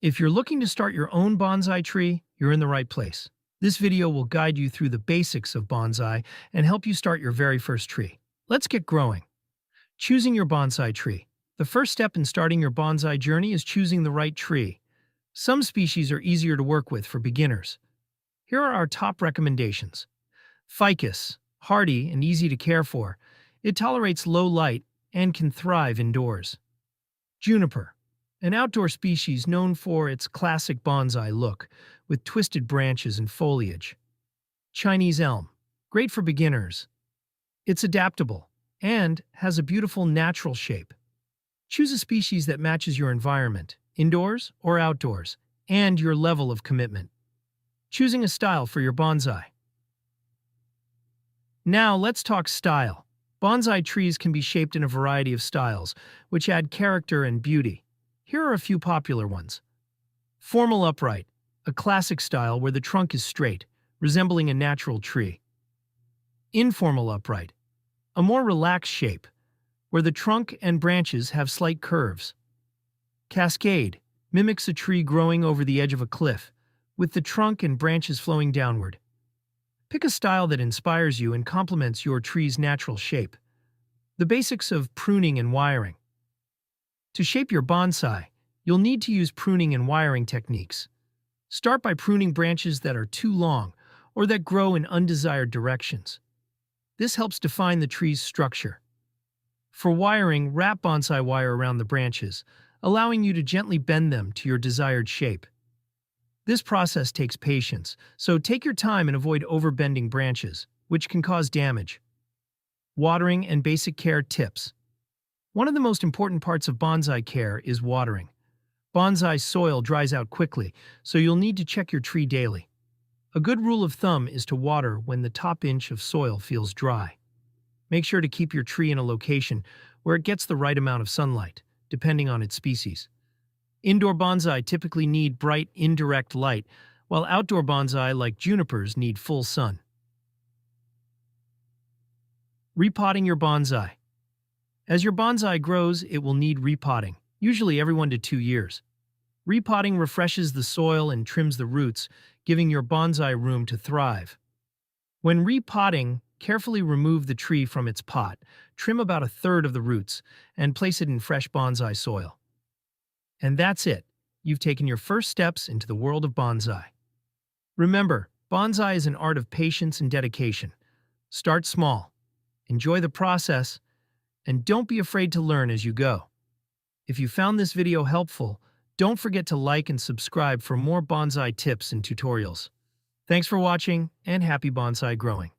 If you're looking to start your own bonsai tree, you're in the right place. This video will guide you through the basics of bonsai and help you start your very first tree. Let's get growing. Choosing your bonsai tree. The first step in starting your bonsai journey is choosing the right tree. Some species are easier to work with for beginners. Here are our top recommendations. Ficus, hardy and easy to care for. It tolerates low light and can thrive indoors. Juniper, an outdoor species known for its classic bonsai look, with twisted branches and foliage. Chinese elm, great for beginners. It's adaptable and has a beautiful natural shape. Choose a species that matches your environment, indoors or outdoors, and your level of commitment. Choosing a style for your bonsai. Now let's talk style. Bonsai trees can be shaped in a variety of styles, which add character and beauty. Here are a few popular ones. Formal upright, a classic style where the trunk is straight, resembling a natural tree. Informal upright, a more relaxed shape, where the trunk and branches have slight curves. Cascade, mimics a tree growing over the edge of a cliff, with the trunk and branches flowing downward. Pick a style that inspires you and complements your tree's natural shape. The basics of pruning and wiring. To shape your bonsai, you'll need to use pruning and wiring techniques. Start by pruning branches that are too long or that grow in undesired directions. This helps define the tree's structure. For wiring, wrap bonsai wire around the branches, allowing you to gently bend them to your desired shape. This process takes patience, so take your time and avoid overbending branches, which can cause damage. Watering and basic care tips. One of the most important parts of bonsai care is watering. Bonsai soil dries out quickly, so you'll need to check your tree daily. A good rule of thumb is to water when the top inch of soil feels dry. Make sure to keep your tree in a location where it gets the right amount of sunlight, depending on its species. Indoor bonsai typically need bright, indirect light, while outdoor bonsai like junipers need full sun. Repotting your bonsai. As your bonsai grows, it will need repotting, usually every 1 to 2 years. Repotting refreshes the soil and trims the roots, giving your bonsai room to thrive. When repotting, carefully remove the tree from its pot, trim about 1/3 of the roots, and place it in fresh bonsai soil. And that's it. You've taken your first steps into the world of bonsai. Remember, bonsai is an art of patience and dedication. Start small, enjoy the process, and don't be afraid to learn as you go. If you found this video helpful, don't forget to like and subscribe for more bonsai tips and tutorials. Thanks for watching, and happy bonsai growing!